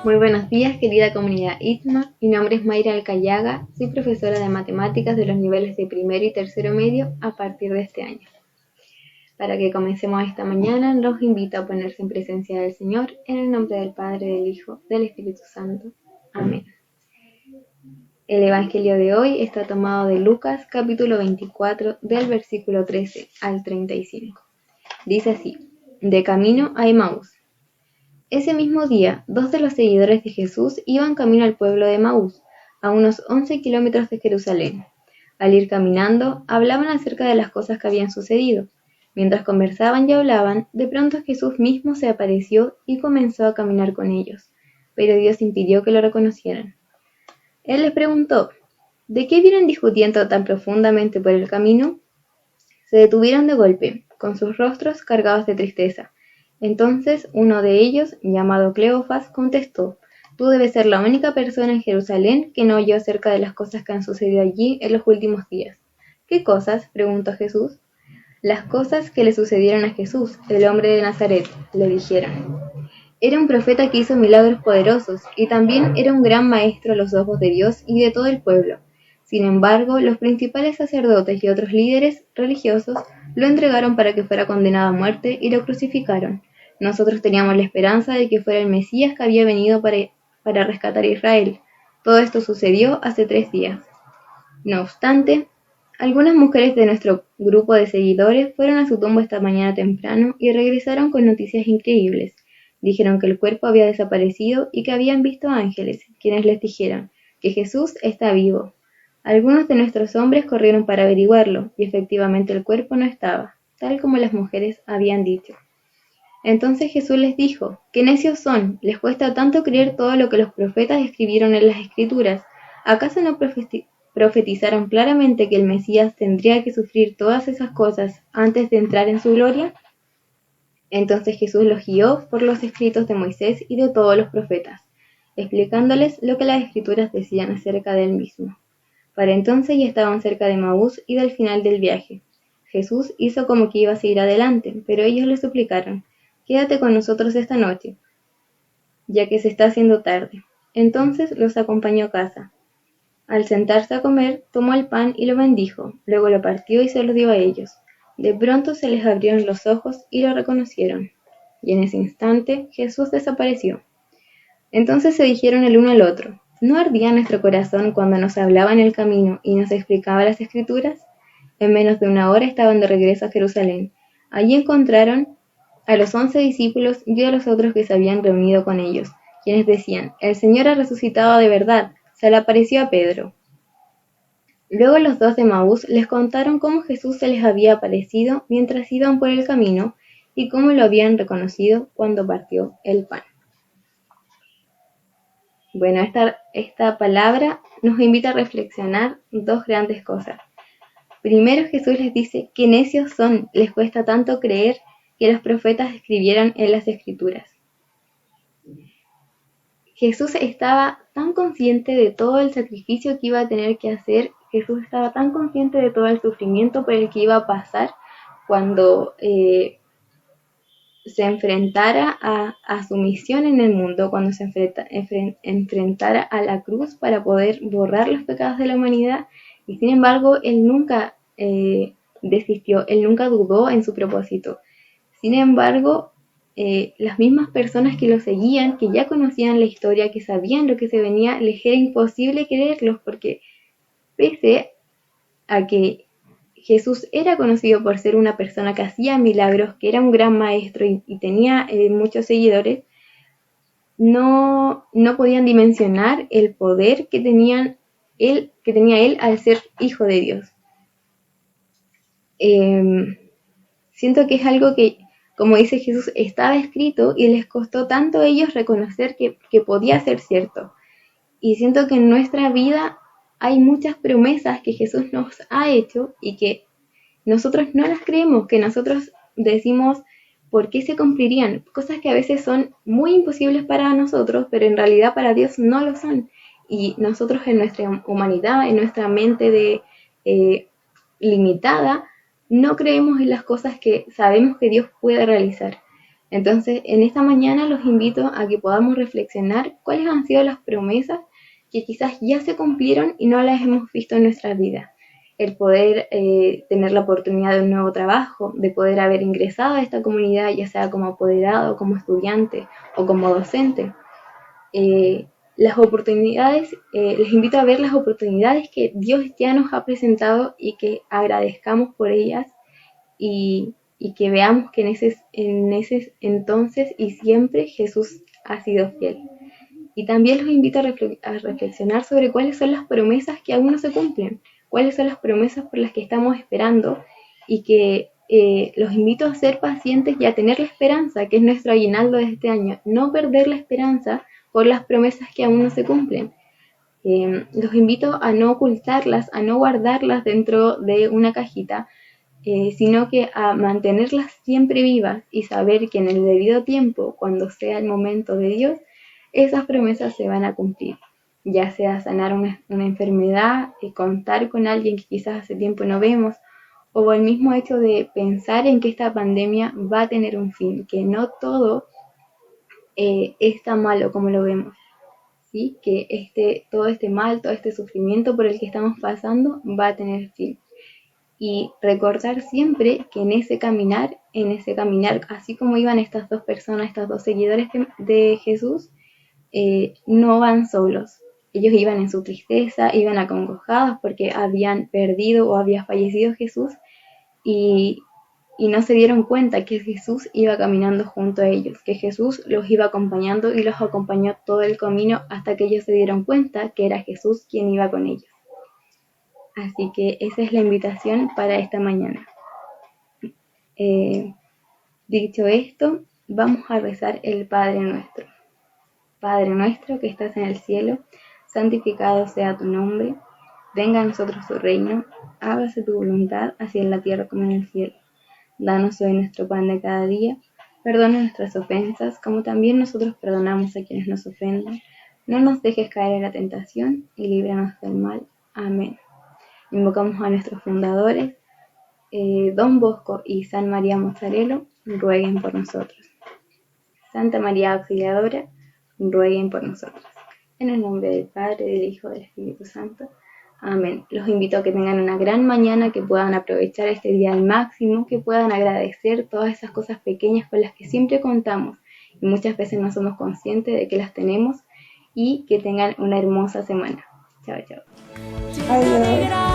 Muy buenos días, querida comunidad ITMA. Mi nombre es Mayra Alcayaga, soy profesora de matemáticas de los niveles de primero y tercero medio a partir de este año. Para que comencemos esta mañana, los invito a ponerse en presencia del Señor, en el nombre del Padre, del Hijo, del Espíritu Santo. Amén. El Evangelio de hoy está tomado de Lucas, capítulo 24, del versículo 13 al 35. Dice así: de camino a Emaús. Ese mismo día, 2 de los seguidores de Jesús iban camino al pueblo de Emaús, a unos 11 kilómetros de Jerusalén. Al ir caminando, hablaban acerca de las cosas que habían sucedido. Mientras conversaban y hablaban, de pronto Jesús mismo se apareció y comenzó a caminar con ellos, pero Dios impidió que lo reconocieran. Él les preguntó: ¿de qué vienen discutiendo tan profundamente por el camino? Se detuvieron de golpe, con sus rostros cargados de tristeza. Entonces uno de ellos, llamado Cleofas, contestó: tú debes ser la única persona en Jerusalén que no oyó acerca de las cosas que han sucedido allí en los últimos días. ¿Qué cosas?, preguntó Jesús. Las cosas que le sucedieron a Jesús, el hombre de Nazaret, le dijeron. Era un profeta que hizo milagros poderosos, y también era un gran maestro a los ojos de Dios y de todo el pueblo. Sin embargo, los principales sacerdotes y otros líderes religiosos lo entregaron para que fuera condenado a muerte y lo crucificaron. Nosotros teníamos la esperanza de que fuera el Mesías que había venido para rescatar a Israel. Todo esto sucedió hace 3 días. No obstante, algunas mujeres de nuestro grupo de seguidores fueron a su tumba esta mañana temprano y regresaron con noticias increíbles. Dijeron que el cuerpo había desaparecido y que habían visto ángeles, quienes les dijeron que Jesús está vivo. Algunos de nuestros hombres corrieron para averiguarlo, y efectivamente el cuerpo no estaba, tal como las mujeres habían dicho. Entonces Jesús les dijo: ¡qué necios son! Les cuesta tanto creer todo lo que los profetas escribieron en las Escrituras. ¿Acaso no profetizaron claramente que el Mesías tendría que sufrir todas esas cosas antes de entrar en su gloria? Entonces Jesús los guió por los escritos de Moisés y de todos los profetas, explicándoles lo que las Escrituras decían acerca de él mismo. Para entonces ya estaban cerca de Emaús y del final del viaje. Jesús hizo como que iba a seguir adelante, pero ellos le suplicaron: quédate con nosotros esta noche, ya que se está haciendo tarde. Entonces los acompañó a casa. Al sentarse a comer, tomó el pan y lo bendijo, luego lo partió y se lo dio a ellos. De pronto se les abrieron los ojos y lo reconocieron, y en ese instante Jesús desapareció. Entonces se dijeron el uno al otro: ¿no ardía nuestro corazón cuando nos hablaba en el camino y nos explicaba las Escrituras? En menos de 1 hora estaban de regreso a Jerusalén. Allí encontraron a los 11 discípulos y a los otros que se habían reunido con ellos, quienes decían: el Señor ha resucitado de verdad, se le apareció a Pedro. Luego los 2 de Emaús les contaron cómo Jesús se les había aparecido mientras iban por el camino y cómo lo habían reconocido cuando partió el pan. Bueno, esta palabra nos invita a reflexionar 2 grandes cosas. Primero, Jesús les dice: qué necios son, les cuesta tanto creer que los profetas escribieran en las Escrituras. Jesús estaba tan consciente de todo el sacrificio que iba a tener que hacer, Jesús estaba tan consciente de todo el sufrimiento por el que iba a pasar cuando se enfrentara a su misión en el mundo, cuando se enfrentara a la cruz para poder borrar los pecados de la humanidad, y sin embargo él nunca desistió, él nunca dudó en su propósito. Sin embargo, las mismas personas que lo seguían, que ya conocían la historia, que sabían lo que se venía, les era imposible creerlos, porque pese a que Jesús era conocido por ser una persona que hacía milagros, que era un gran maestro y tenía muchos seguidores, no podían dimensionar el poder que tenía él al ser hijo de Dios. Siento que es algo que, como dice Jesús, estaba escrito y les costó tanto a ellos reconocer que podía ser cierto. Y siento que en nuestra vida hay muchas promesas que Jesús nos ha hecho y que nosotros no las creemos, que nosotros decimos por qué se cumplirían. Cosas que a veces son muy imposibles para nosotros, pero en realidad para Dios no lo son. Y nosotros en nuestra humanidad, en nuestra mente limitada, no creemos en las cosas que sabemos que Dios puede realizar. Entonces, en esta mañana los invito a que podamos reflexionar cuáles han sido las promesas que quizás ya se cumplieron y no las hemos visto en nuestras vidas. El poder tener la oportunidad de un nuevo trabajo, de poder haber ingresado a esta comunidad, ya sea como apoderado, como estudiante o como docente. Las oportunidades, les invito a ver las oportunidades que Dios ya nos ha presentado y que agradezcamos por ellas y que veamos que en ese entonces y siempre Jesús ha sido fiel. Y también los invito a reflexionar sobre cuáles son las promesas que aún no se cumplen, cuáles son las promesas por las que estamos esperando y que los invito a ser pacientes y a tener la esperanza, que es nuestro aguinaldo de este año, no perder la esperanza por las promesas que aún no se cumplen. Los invito a no ocultarlas, a no guardarlas dentro de una cajita, sino que a mantenerlas siempre vivas y saber que en el debido tiempo, cuando sea el momento de Dios, esas promesas se van a cumplir, ya sea sanar una enfermedad, contar con alguien que quizás hace tiempo no vemos, o el mismo hecho de pensar en que esta pandemia va a tener un fin, que no todo es tan malo como lo vemos, ¿sí? Que todo este mal, todo este sufrimiento por el que estamos pasando va a tener fin. Y recordar siempre que en ese caminar, así como iban estas dos personas, estos dos seguidores de Jesús, no van solos. Ellos iban en su tristeza, iban acongojados porque habían perdido o había fallecido Jesús y no se dieron cuenta que Jesús iba caminando junto a ellos, que Jesús los iba acompañando y los acompañó todo el camino hasta que ellos se dieron cuenta que era Jesús quien iba con ellos. Así que esa es la invitación para esta mañana. Dicho esto, vamos a rezar el Padre Nuestro. Padre nuestro que estás en el cielo, santificado sea tu nombre, venga a nosotros tu reino, hágase tu voluntad, así en la tierra como en el cielo. Danos hoy nuestro pan de cada día, perdona nuestras ofensas, como también nosotros perdonamos a quienes nos ofenden. No nos dejes caer en la tentación y líbranos del mal. Amén. Invocamos a nuestros fundadores, Don Bosco y San María Mozzarella, rueguen por nosotros. Santa María Auxiliadora, rueguen por nosotros. En el nombre del Padre, del Hijo y del Espíritu Santo. Amén. Los invito a que tengan una gran mañana, que puedan aprovechar este día al máximo, que puedan agradecer todas esas cosas pequeñas con las que siempre contamos y muchas veces no somos conscientes de que las tenemos, y que tengan una hermosa semana. Chao, chao. Adiós.